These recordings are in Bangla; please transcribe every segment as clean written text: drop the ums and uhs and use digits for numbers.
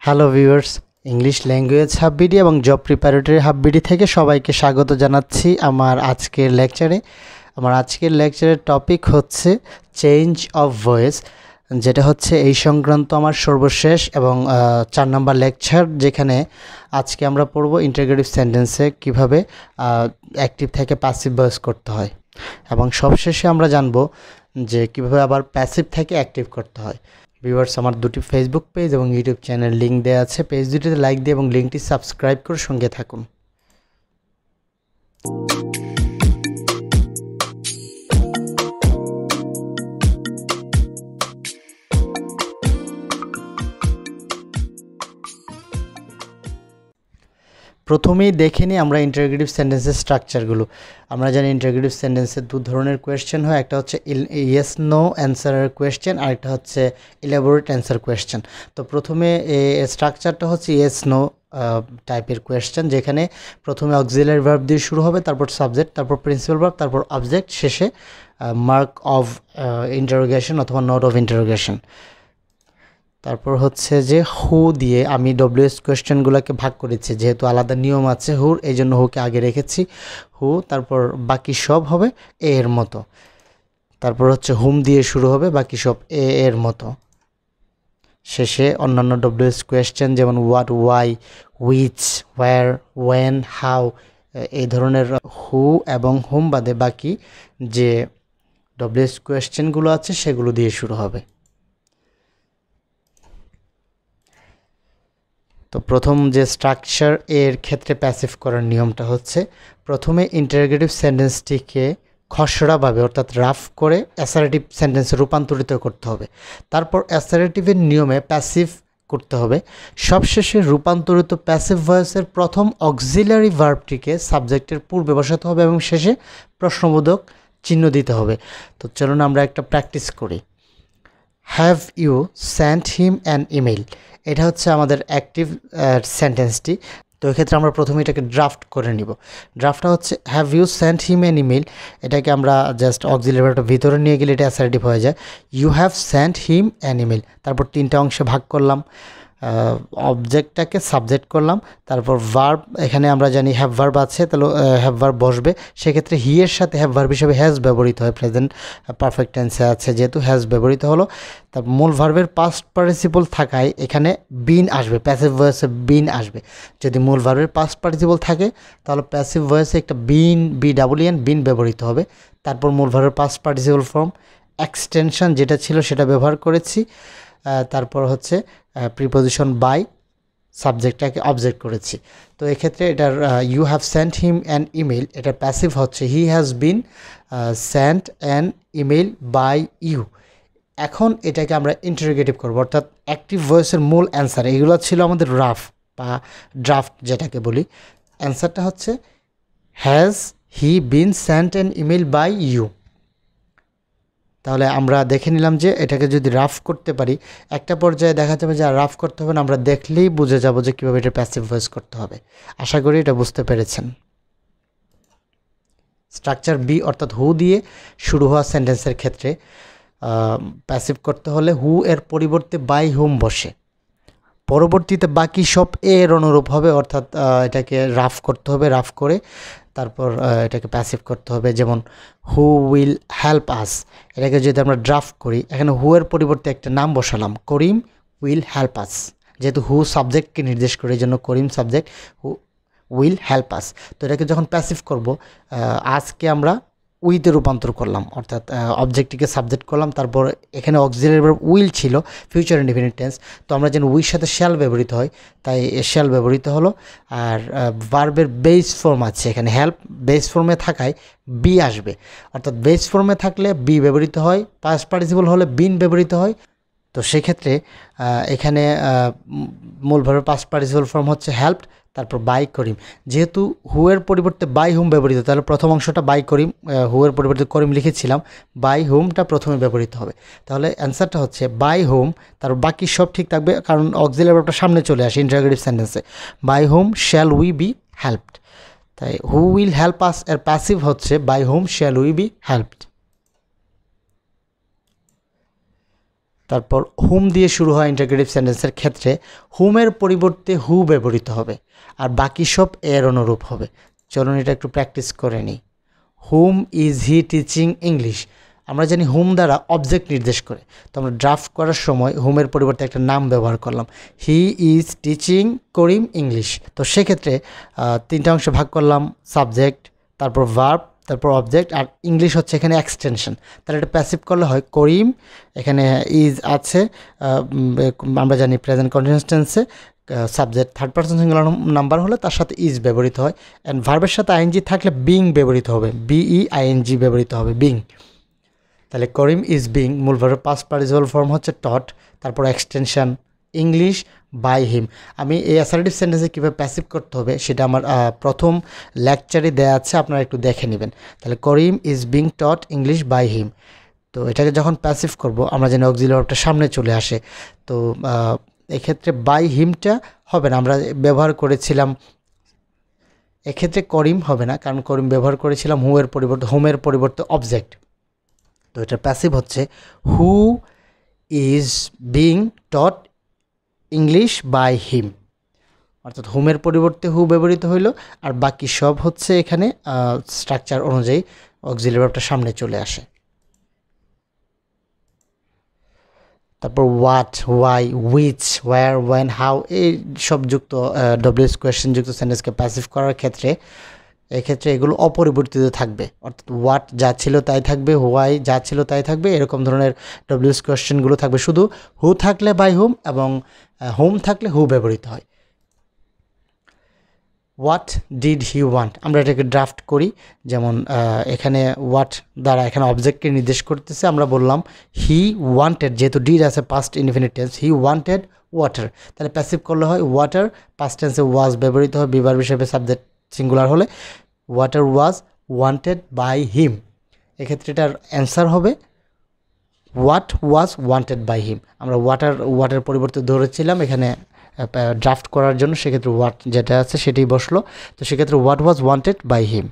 হ্যালো ভিউয়ার্স, ইংলিশ ল্যাঙ্গুয়েজ হাববিডি এবং জব প্রিপারেটরি হাববিডি থেকে সবাইকে স্বাগত জানাচ্ছি আমার আজকের লেকচারের টপিক হচ্ছে চেঞ্জ অফ ভয়েস, যেটা হচ্ছে এই সংক্রান্ত আমার সর্বশেষ এবং 4 নম্বর লেকচার, যেখানে আজকে আমরা পড়ব ইন্টারোগেটিভ সেন্টেন্সে কিভাবে অ্যাক্টিভ থেকে প্যাসিভ ভয়েস করতে হয়, এবং সবশেষে আমরা জানব যে কিভাবে আবার প্যাসিভ থেকে অ্যাক্টিভ করতে হয়। ভিউয়ার্স, আমার দুটি ফেসবুক পেজ এবং ইউটিউব চ্যানেল লিঙ্ক দেওয়া আছে, পেজ দুটিতে লাইক দিয়ে এবং লিঙ্কটি সাবস্ক্রাইব করে সঙ্গে থাকুন। প্রথমেই দেখে নিই আমরা ইন্টারোগেটিভ সেন্টেন্সের স্ট্রাকচারগুলো। আমরা জানি ইন্টারোগেটিভ সেন্টেন্সে দু ধরনের কোয়েশ্চেন হয়, একটা হচ্ছে ইয়েস নো অ্যান্সারের কোয়েশ্চেন, আর একটা হচ্ছে ইলাবোরেট অ্যান্সার কোয়েশ্চেন। তো প্রথমে স্ট্রাকচারটা হচ্ছে ইয়েস নো টাইপের কোয়েশ্চেন, যেখানে প্রথমে অক্সিলারি ভার্ব দিয়ে শুরু হবে, তারপর সাবজেক্ট, তারপর প্রিন্সিপাল ভার্ব, তারপর অবজেক্ট, শেষে মার্ক অফ ইন্টারোগেশন অথবা নোট অফ ইন্টারোগেশন। তারপর হচ্ছে যে হু দিয়ে আমি ডব্লিউএস কোয়েশ্চেনগুলোকে ভাগ করেছি, যেহেতু আলাদা নিয়ম আছে হুর, এই জন্য হুকে আগে রেখেছি হু, তারপর বাকি সব হবে এ এর মতো। তারপর হচ্ছে হুম দিয়ে শুরু হবে, বাকি সব এ এর মতো। শেষে অন্যান্য ডব্লিউএস কোয়েশ্চেন যেমন what, why, which, where, when, how, এই ধরনের হু এবং হুম বাদে বাকি যে ডব্লিউএস কোয়েশ্চেনগুলো আছে সেগুলো দিয়ে শুরু হবে। তো প্রথম যে স্ট্রাকচার এর ক্ষেত্রে প্যাসিভ করার নিয়মটা হচ্ছে, প্রথমে ইন্টারোগেটিভ সেন্টেন্সটিকে খসড়াভাবে অর্থাৎ রাফ করে অ্যাসারেটিভ সেন্টেন্সে রূপান্তরিত করতে হবে, তারপর অ্যাসারেটিভের নিয়মে প্যাসিভ করতে হবে, সবশেষে রূপান্তরিত প্যাসিভ ভয়েসের প্রথম অক্সিলারি ভার্বটিকে সাবজেক্টের পূর্বে বসাতে হবে এবং শেষে প্রশ্নবোধক চিহ্ন দিতে হবে। তো চলুন আমরা একটা প্র্যাকটিস করি। Have you sent him an email, এটা হচ্ছে আমাদের অ্যাক্টিভ সেন্টেন্সটি। তো এক্ষেত্রে আমরা প্রথমে এটাকে ড্রাফট করে নিব। ড্রাফটটা হচ্ছে have you sent him an email, এটাকে আমরা জাস্ট অক্সিলারি ভার্বটা ভিতরে নিয়ে গেলে এটা অ্যাসারেটিভ হয়ে যায়। You have sent him an email, তারপর 3টা অংশে ভাগ করলাম, অবজেক্টটাকে সাবজেক্ট করলাম, তারপর ভার্ব, এখানে আমরা জানি হ্যাভ ভার্ব আছে, তাহলে হ্যাভ ভার্ব বসবে, সেক্ষেত্রে হি এর সাথে হ্যাভ ভার্ব হিসেবে হ্যাজ ব্যবহৃত হয়, প্রেজেন্ট পারফেক্ট টেন্সে আছে যেহেতু হ্যাজ ব্যবহৃত হলো। তারপর মূল ভার্বের পাস্ট পার্টিসিপল থাকায় এখানে বিন আসবে, প্যাসিভ ভয়েসে বিন আসবে। যদি মূল ভার্বের পাস্ট পার্টিসিপল থাকে তাহলে প্যাসিভ ভয়েসে একটা বিন ব্যবহৃত হবে। তারপর মূল ভার্বের পাস্ট পার্টিসিপল ফর্ম এক্সটেনশন যেটা ছিল সেটা ব্যবহার করেছি, তারপর হচ্ছে প্রিপোজিশন বাই, সাবজেক্টটাকে অবজেক্ট করেছি। তো এক্ষেত্রে এটার you have sent him an email, এটার প্যাসিভ হচ্ছে he has been sent an email by you. এখন এটাকে আমরা ইন্টারোগেটিভ করব, অর্থাৎ অ্যাক্টিভ ভয়েসের মূল অ্যান্সার এগুলো ছিল আমাদের রাফ বা ড্রাফট যেটাকে বলি। অ্যান্সারটা হচ্ছে has he been sent an email by you. তাহলে আমরা দেখে নিলাম যে এটাকে যদি রাফ করতে পারি, একটা পর্যায়ে দেখা যাবে যে আর রাফ করতে হবে না, আমরা দেখলেই বুঝে যাব যে কীভাবে এটা প্যাসিভ ভয়েস করতে হবে। আশা করি এটা বুঝতে পেরেছেন। স্ট্রাকচার বি অর্থাৎ হু দিয়ে শুরু হওয়া সেন্টেন্সের ক্ষেত্রে প্যাসিভ করতে হলে হু এর পরিবর্তে বাই হুম বসে, পরবর্তীতে বাকি সব এর অনুরূপ হবে, অর্থাৎ এটাকে রাফ করতে হবে, রাফ করে তারপর এটাকে প্যাসিভ করতে হবে। যেমন হু উইল হেল্প আস, এটাকে যদি আমরা ড্রাফট করি, এখানে হু এর পরিবর্তে একটা নাম বসালাম, করিম উইল হেল্প আস, যেহেতু হু সাবজেক্টকে নির্দেশ করে এই জন্য Karim subject, who will help us. তো এটাকে যখন প্যাসিভ করব, আজকে আমরা উইতে রূপান্তর করলাম, অর্থাৎ অবজেক্টটিকে সাবজেক্ট করলাম, তারপর এখানে অক্সিলারি ভার্ব উইল ছিল, ফিউচার ইনডিফিনিট টেন্স, তো আমরা যেন উইর সাথে শ্যাল ব্যবহৃত হয় তাই শ্যাল ব্যবহৃত হলো। আর ভার্বের বেস ফর্ম আছে এখানে, হেল্প বেস ফর্মে থাকায় বি আসবে, অর্থাৎ বেস ফর্মে থাকলে বি ব্যবহৃত হয়, পাস্ট পার্টিসিপল হলে বিন ব্যবহৃত হয়। তো সেক্ষেত্রে এখানে মূল ভার্বের পাস্ট পার্টিসিপল ফর্ম হচ্ছে হেল্পড, তারপর বাই করিম, যেহেতু হুয়ের পরিবর্তে বাই হুম ব্যবহৃত, তাহলে প্রথম অংশটা বাই করিম, হুয়ের পরিবর্তে করিম লিখেছিলাম, বাই হুমটা প্রথমে ব্যবহৃত হবে। তাহলে অ্যান্সারটা হচ্ছে বাই হুম, তারপর বাকি সব ঠিক থাকবে কারণ অক্সিলারি ভার্বটা সামনে চলে আসে ইন্টারোগেটিভ সেন্টেন্সে। By whom shall we be helped, তাই হু উইল হেল্প আস এর প্যাসিভ হচ্ছে by whom shall we be helped. তারপর হুম দিয়ে শুরু হয় ইন্টারগ্রেটিভ সেন্টেন্সের ক্ষেত্রে হুমের পরিবর্তে হু ব্যবহৃত হবে, আর বাকি সব এর অনুরূপ হবে। চলুন এটা একটু প্র্যাকটিস করে নিই। হুম ইজ হি টিচিং ইংলিশ। আমরা জানি হুম দ্বারা অবজেক্ট নির্দেশ করে, তো আমরা ড্রাফট করার সময় হুমের পরিবর্তে একটা নাম ব্যবহার করলাম, he is teaching Karim English. তো সেক্ষেত্রে তিনটা অংশে ভাগ করলাম, সাবজেক্ট, তারপর ভার্ব, তারপর অবজেক্ট, আর ইংলিশ হচ্ছে এখানে এক্সটেনশন। তাহলে এটা প্যাসিভ করলে হয় করিম, এখানে ইজ আছে, আমরা জানি প্রেজেন্ট কন্টিনিউয়াস টেন্সে subject third person singular number হলে তার সাথে ইজ ব্যবহৃত হয়, অ্যান্ড ভার্বের সাথে আইএনজি থাকলে বিং ব্যবহৃত হবে, বিই আইএনজি ব্যবহৃত হবে, বিং। তাহলে করিম ইজ বিং, মূল ভার্বের পাস্ট পার্টিসিপল ফর্ম হচ্ছে টট, তারপর এক্সটেনশন ইংলিশ বাই হিম। আমি এই অ্যাসার্টিভ সেন্টেন্সে কীভাবে প্যাসিভ করতে হবে সেটা আমার প্রথম লেকচারে দেওয়া আছে, আপনারা একটু দেখে নেবেন। তাহলে Karim is being taught English by him. তো এটাকে যখন প্যাসিভ করব আমরা যেন অক্সিলারি ভার্বটা সামনে চলে আসে, তো এক্ষেত্রে বাই হিমটা হবে না, আমরা ব্যবহার করেছিলাম, এক্ষেত্রে করিম হবে না, কারণ করিম ব্যবহার করেছিলাম হোমের পরিবর্তে অবজেক্ট। তো এটা প্যাসিভ হচ্ছে who is being taught English by him, অর্থাৎ হোমের পরিবর্তে হু ব্যবহৃত হইল, আর বাকি সব হচ্ছে এখানে স্ট্রাকচার অনুযায়ী অক্সিলারি ভার্বটা সামনে চলে আসে। তারপর what, why, which, where, when, how এই সব যুক্ত ডব্লিউএস কোয়েশ্চেন যুক্ত সেন্টেন্সকে প্যাসিভ করার ক্ষেত্রে এক্ষেত্রে এগুলো অপরিবর্তিত থাকবে, অর্থাৎ হোয়াট যা ছিল তাই থাকবে, হোয়াই যা ছিল তাই থাকবে, এরকম ধরনের ডব্লিউএস কোয়েশ্চেনগুলো থাকবে। শুধু হু থাকলে বাই হুম এবং হোম থাকলে হু ব্যবহৃত হয়। হোয়াট ডিড হি ওয়ান্ট, আমরা এটাকে ড্রাফট করি, যেমন এখানে হোয়াট দ্বারা এখানে অবজেক্টকে নির্দেশ করতেছে, আমরা বললাম হি ওয়ান্টেড, যেহেতু ডিড আছে past infinite tense, he wanted water. তাহলে প্যাসিভ করলে হয় ওয়াটার, পাস্ট টেন্সে ওয়াজ ব্যবহৃত হয়, বিভার্ব হিসেবে সাবজেক্ট সিঙ্গুলার হলে water was wanted by him. এক্ষেত্রে এটার অ্যান্সার হবে what was wanted by him. আমরা ওয়াটার পরিবর্তে ধরেছিলাম এখানে ড্রাফট করার জন্য, সেক্ষেত্রে হোয়াট যেটা আছে সেটাই বসলো, তো সেক্ষেত্রে what was wanted by him.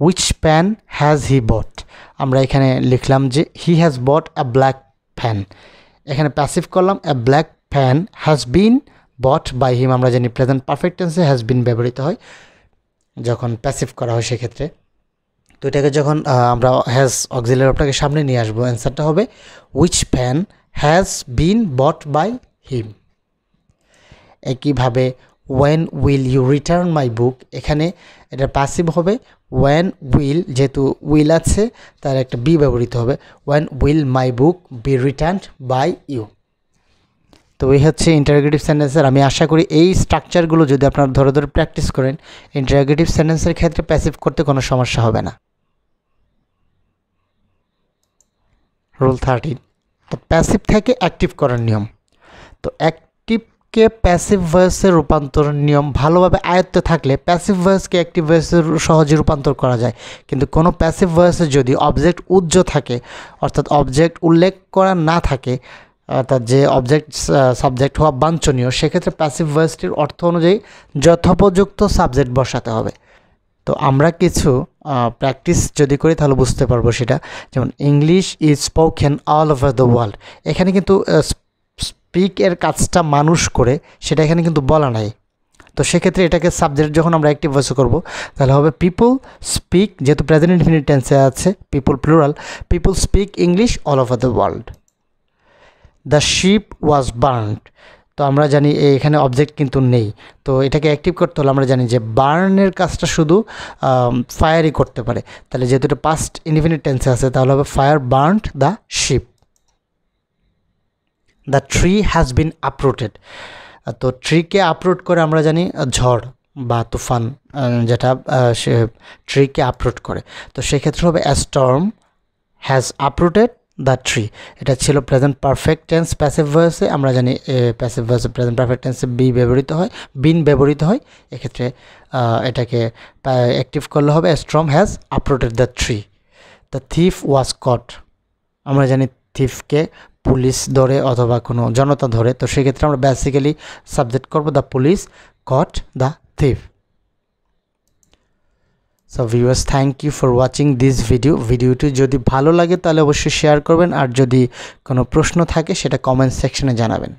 Which pan has he bought, আমরা এখানে লিখলাম যে he has bought a black pen, এখানে প্যাসিভ করলাম a black pen has been bought by him. আমরা জানি প্রেজেন্ট পারফেক্ট টেন্সে হ্যাজ বিন ব্যবহৃত হয় যখন প্যাসিভ করা হয় সেক্ষেত্রে। তো এটাকে যখন আমরা হ্যাজ অক্সিলারি ভার্বটাকে সামনে নিয়ে আসবো, অ্যান্সারটা হবে which pan has been bought by him. একইভাবে when will you return my book, এখানে এটা প্যাসিভ হবে ওয়েন উইল, যেহেতু উইল আছে তার একটা বি ব্যবহৃত হবে, when will my book be returned by you. তো এই হচ্ছে ইন্টারোগেটিভ সেন্টেন্সের। আমি আশা করি এই স্ট্রাকচারগুলো যদি আপনারা ধরে ধরে প্র্যাকটিস করেন, ইন্টারোগেটিভ সেন্টেন্সের ক্ষেত্রে প্যাসিভ করতে কোনো সমস্যা হবে না। রুল 13, তো প্যাসিভ থেকে অ্যাক্টিভ করার নিয়ম। তো অ্যাক্টিভকে প্যাসিভ ভয়েসে রূপান্তরের নিয়ম ভালোভাবে আয়ত্তে থাকলে প্যাসিভ ভয়েসকে অ্যাক্টিভ ভয়েসে সহজে রূপান্তর করা যায়, কিন্তু কোনো প্যাসিভ ভয়েসে যদি অবজেক্ট উজ্জ্ব থাকে, অর্থাৎ অবজেক্ট উল্লেখ করা না থাকে, অর্থাৎ যে অবজেক্ট সাবজেক্ট হওয়া বাঞ্ছনীয়, সেক্ষেত্রে প্যাসিভ ভয়েসটির অর্থ অনুযায়ী যথোপযুক্ত সাবজেক্ট বসাতে হবে। তো আমরা কিছু প্র্যাকটিস যদি করি তাহলে বুঝতে পারবো সেটা। যেমন English is spoken all over the world, এখানে কিন্তু স্পিক এর কাজটা মানুষ করে, সেটা এখানে কিন্তু বলা নাই। তো সেক্ষেত্রে এটাকে সাবজেক্ট যখন আমরা অ্যাক্টিভ ভয়েসে করবো তাহলে হবে পিপল স্পিক, যেহেতু প্রেজেন্ট ইনফিনিট টেন্সে আছে people plural, people speak English all over the world. The ship was burned, তো আমরা জানি এখানে অবজেক্ট কিন্তু নেই, তো এটাকে অ্যাক্টিভ করতে হলে আমরা জানি যে বার্নের কাজটা শুধু ফায়ারই করতে পারে, তাহলে যেহেতু এটা পাস্ট ইনডিফিনিট টেন্সে আছে তাহলে হবে fire burned the ship. The tree has been uprooted, তো ট্রিকে আপরুট করে আমরা জানি ঝড় বা তুফান, যেটা সে ট্রিকে আপরুট করে, তো সেক্ষেত্রে হবে a storm has uprooted the tree. এটা ছিল প্রেজেন্ট পারফেক্ট টেন্স প্যাসিভ ভয়েসে, আমরা জানি প্যাসিভ ভয়েসে প্রেজেন্ট পারফেক্ট টেন্সে বিন ব্যবহৃত হয়, এক্ষেত্রে এটাকে অ্যাক্টিভ করলে হবে a storm has uprooted the tree. The thief was caught, আমরা জানি থিফকে পুলিশ ধরে অথবা কোনো জনতা ধরে, তো সেক্ষেত্রে আমরা বেসিক্যালি সাবজেক্ট করব the police caught the thief. So viewers, thank you for watching this ভিডিওটি যদি ভালো লাগে তাহলে অবশ্যই শেয়ার করবেন, আর যদি কোনো প্রশ্ন থাকে সেটা কমেন্ট সেকশনে জানাবেন।